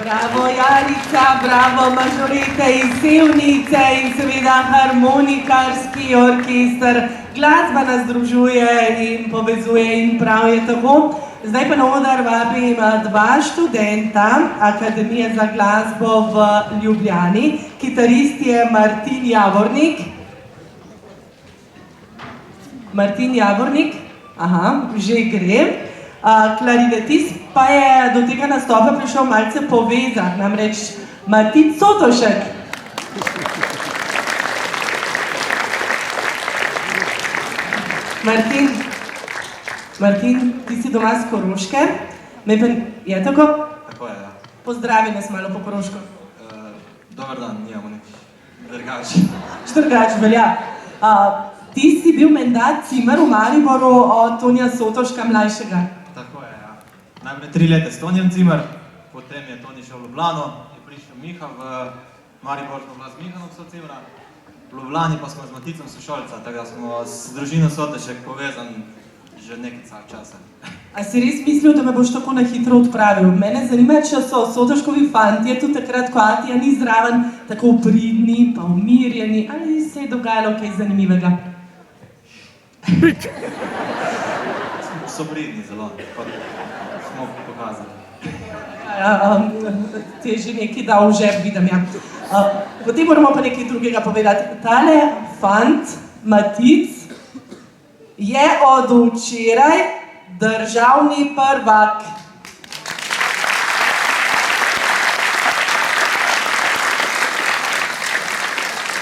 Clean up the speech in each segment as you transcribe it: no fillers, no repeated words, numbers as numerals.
Bravo Jarica, bravo mažorete iz Sevnice in seveda harmonikarski orkester. Glasba nas združuje in povezuje in prav je tako. Zdaj pa na oder vabim dva študenta Akademije za glasbo v Ljubljani. Kitarist je Martin Javornik. Martin Javornik, že gre. Klarinetist pa je do tega nastopa prišel malce povezan, namreč Matic Sotošek. Martin, ti si doma z Koroške. Je tako? Tako je, ja. Pozdravi nas malo po koroško. Dobar dan, nijamo neki drgač. Štrgač, velja. Ti si bil menda cimer v Mariboru od Tonija Sotoška mlajšega. Tako je, ja. Najprej 3 leta s Tonijem cimer, potem je Toni šel v Ljubljano, je prišel Miha v Maribor, smo bila z Mihanom socimera. V Ljubljani pa smo z Maticom sošolca, tako da smo s družino Sotošek povezani že nekaj časa. A si res mislil, da me boš tako na hitro odpravil? Mene zanima, če so Sotoškovi fantje tudi takrat, ko Atija ni zraven, tako pridni, pa umirjeni, ali se je dogajalo kaj zanimivega? So pridni zelo, kot smo pokazali. Ti je že nekaj dal v žep, vidim, ja. Potem moramo pa nekaj drugega povedati. Tale fant, Matic, je od včeraj državni prvak.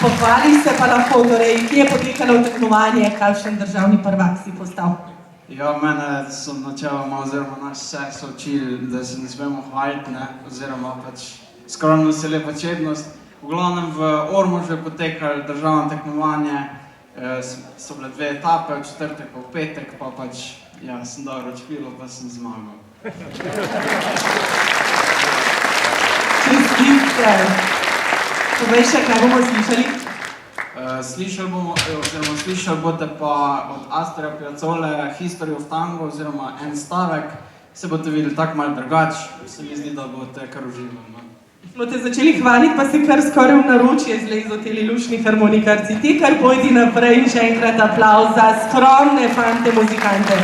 Pohvali se pa lahko, torej, kje je potekalo tekmovanje, kakšen državni prvak si postal? Ja, mene so načeloma oziroma naš vse so učili, da se ne smemo hvaliti, oziroma pač skromnost je lepa čednost. V glavnem v Ormožu je potekalo državno tekmovanje, so bile 2 etape, v četrtek pa v petek, pa pač, ja, sem dobro odšpilo, pa sem zmagal. Čestitke! Povej še, kaj bomo slišali? Slišali boste pa od Astorja Piazzolle History of Tango, oziroma en stavek. Se boste videli tako malo drugač, se mi zdi, da boste kar uživali. Smo te začeli hvaliti, pa si kar skoraj v naročje zlezel teli lušni harmonikarci. Ti kar pojdi naprej in še enkrat aplavz za skromne fante muzikante.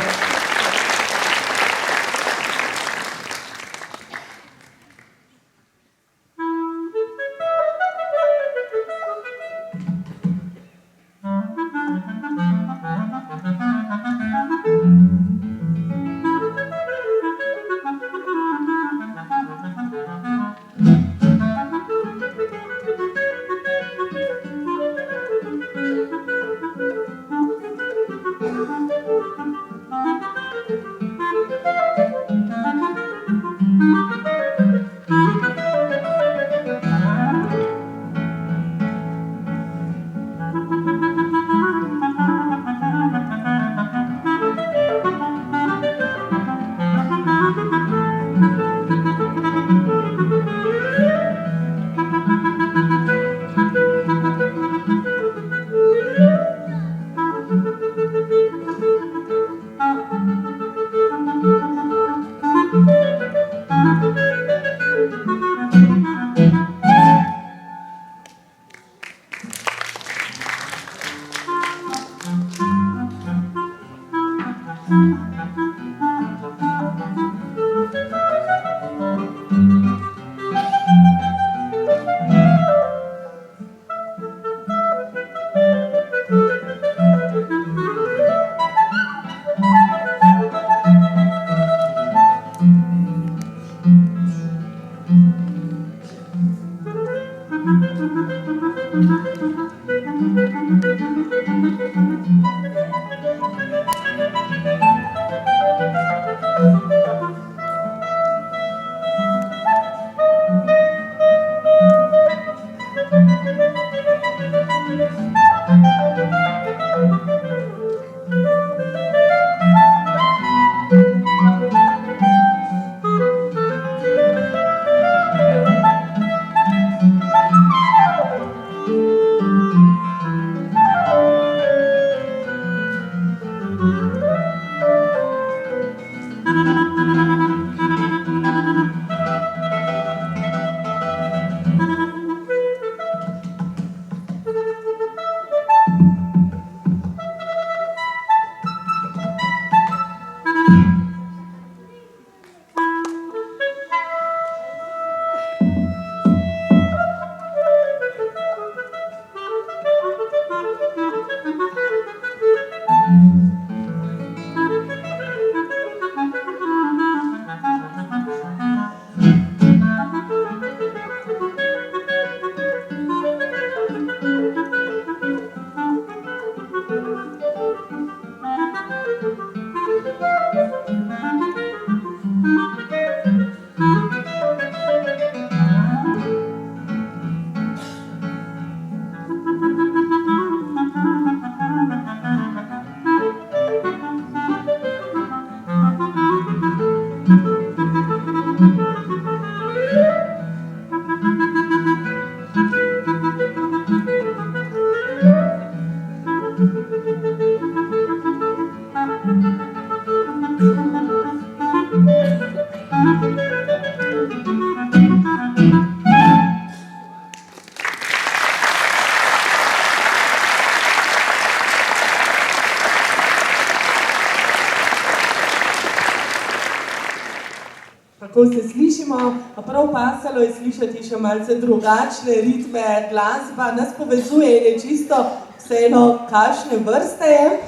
kako se slišimo, a prav pasalo je slišati še malce drugačne ritme, glasba nas povezuje in je čisto vseeno, kakšne vrste je.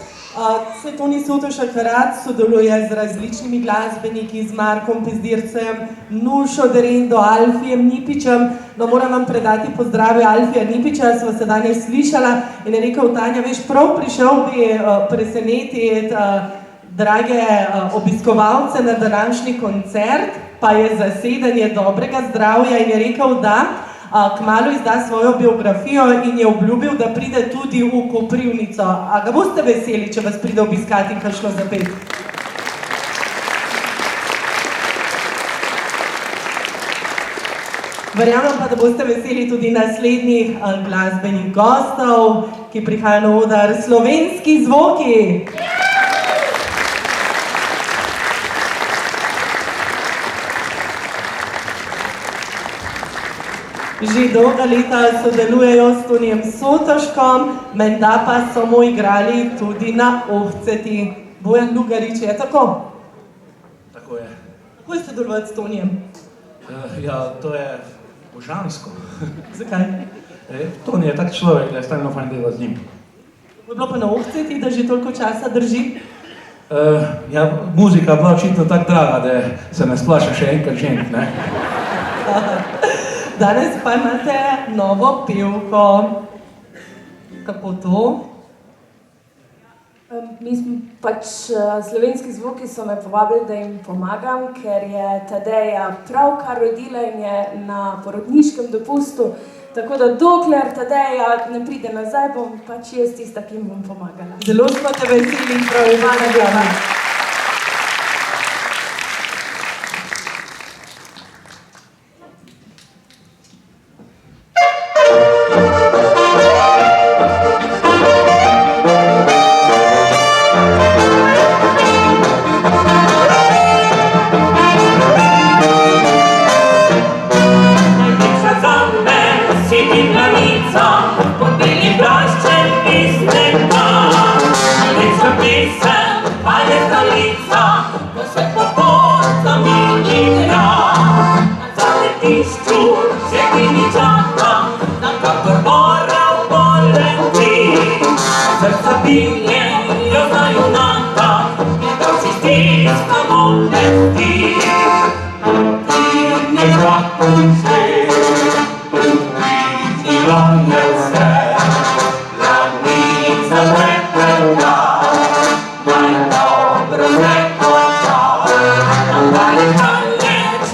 Se Toni Sotošek rad sodeluje z različnimi glasbeniki, z Markom Pezdircem, Nušo Derendo, Alfijem Nipičem. No, moram vam predati pozdrave Alfija Nipiča, sva se danes slišala in je rekel, Tanja, veš, prav prišel bi presenetiti drage obiskovalce na današnji koncert, pa je zasedanje dobrega zdravja in je rekel, da kmalu izda svojo biografijo in je obljubil, da pride tudi v Koprivnico. A ga boste veseli, če vas pride obiskati in kakšno zapet? Verjamem pa, da boste veseli tudi naslednjih glasbenih gostov, ki prihajajo na oder. Slovenski zvoki! Že dolga leta sodelujejo s Tonijem Sotoškom, menda pa so mu igrali tudi na Ohceti. Bojan Lugarič, je tako? Tako je. Kako je sodelovati s Tonijem? Ja, to je božansko. Zakaj? Toni je tak človek, da je stalno fajn delati z njim. Kako je bilo pa na Ohceti, da že toliko časa drži? Ja, muzika bila očitno tako draga, da se ne splaša še enkrat ženiti, ne? Danes pa imate novo pevko. Kako to? Mi smo slovenski zvoki so me povabili, da jim pomagam, ker je Tadeja pravkar rodila in je na porodniškem dopustu. Tako da dokler Tadeja ne pride nazaj, bom pač jaz tista, ki jim bom pomagala. Zelo smo te veseli in prav imamo.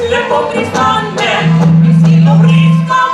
Lepo pristane, veselo briskom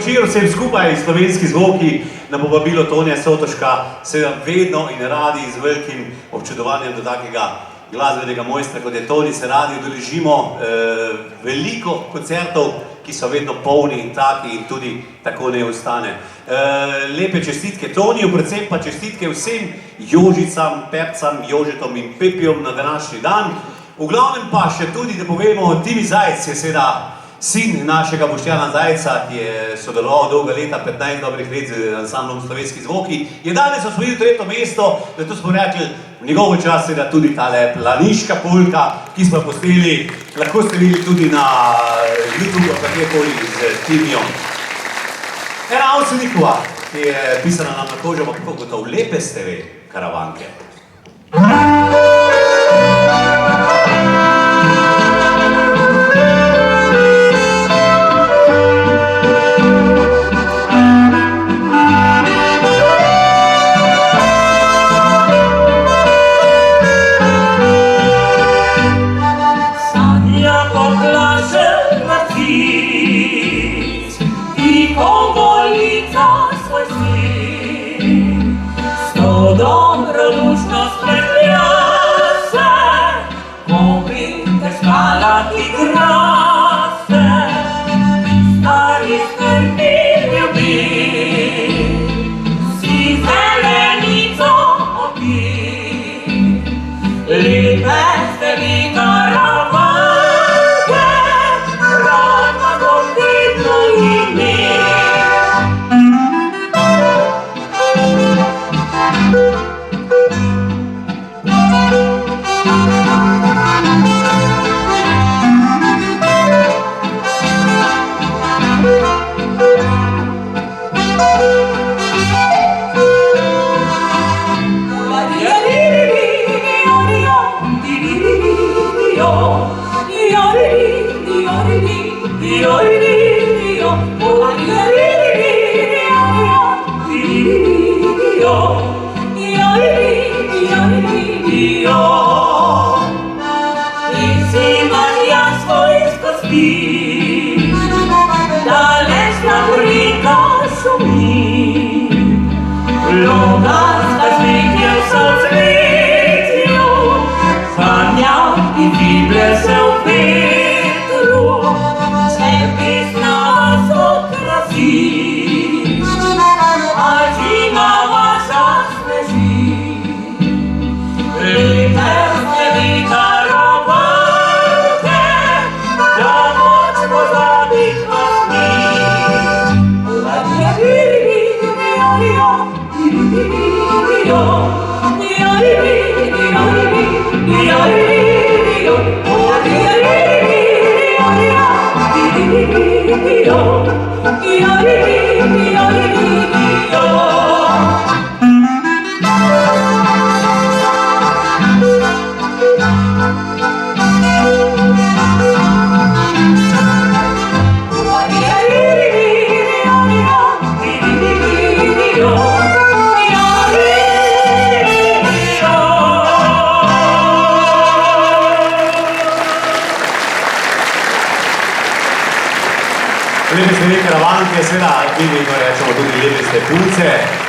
večer vsem skupaj, slovenski zvoki, na povabilo Tonija Sotoška, seveda vedno in radi z velikim občudovanjem do takega glasbenega mojstra, kot je Toni, se radi udeležimo veliko koncertov, ki so vedno polni in taki in tudi tako ne ostane. Lepe čestitke Toniju, predvsem pa čestitke vsem Jožicam, Pepcam, Jožetom in Pepijom na današnji dan. V glavnem pa še tudi, da povemo, Timi Zajec je seveda sin našega Boštjana Zajca, ki je sodeloval dolga leta, 15 dobrih let z ansamblom Slovenski zvoki, je danes osvojil 3. mesto, zato smo rekli, v njegovo čas seveda tudi tale planiška polka, ki smo posneli, lahko ste videli tudi na YouTube, katerkoli z Timijom. Ena Avsenikova, ki je pisana nam na kožo, pa kako gotov, lepe ste ve, Karavanke.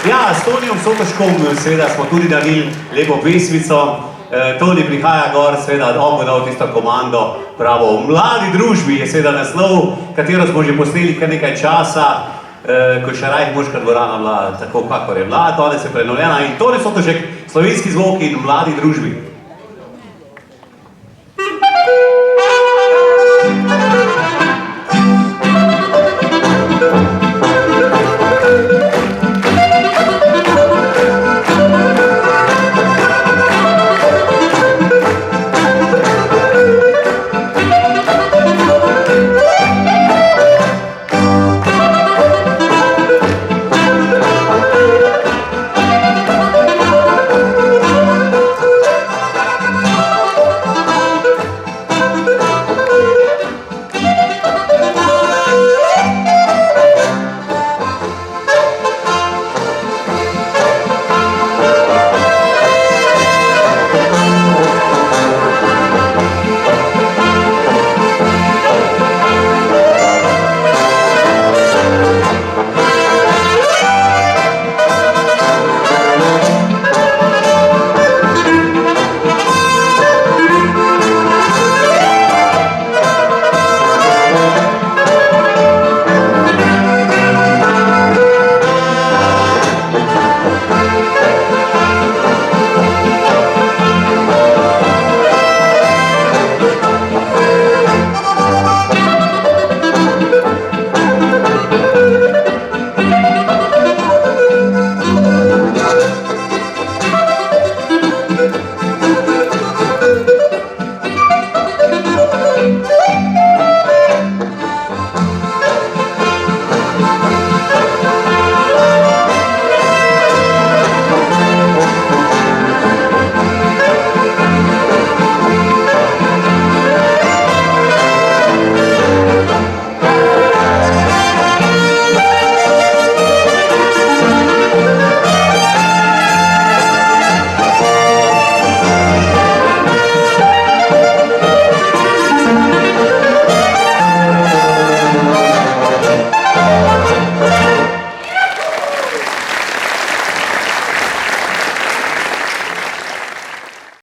Ja, s Tonijom Sotoškom seveda smo tudi naredili lepo pesmico. Toni prihaja gor, seveda on bo dal tisto komando, pravo, v mladi družbi je seveda naslov, katero smo že posneli kar nekaj časa, ko še Rajhmoška dvorana bila tako, kakor je bila, danes je prenovljena in Toni Sotošek, slovenski zvoki in v mladi družbi.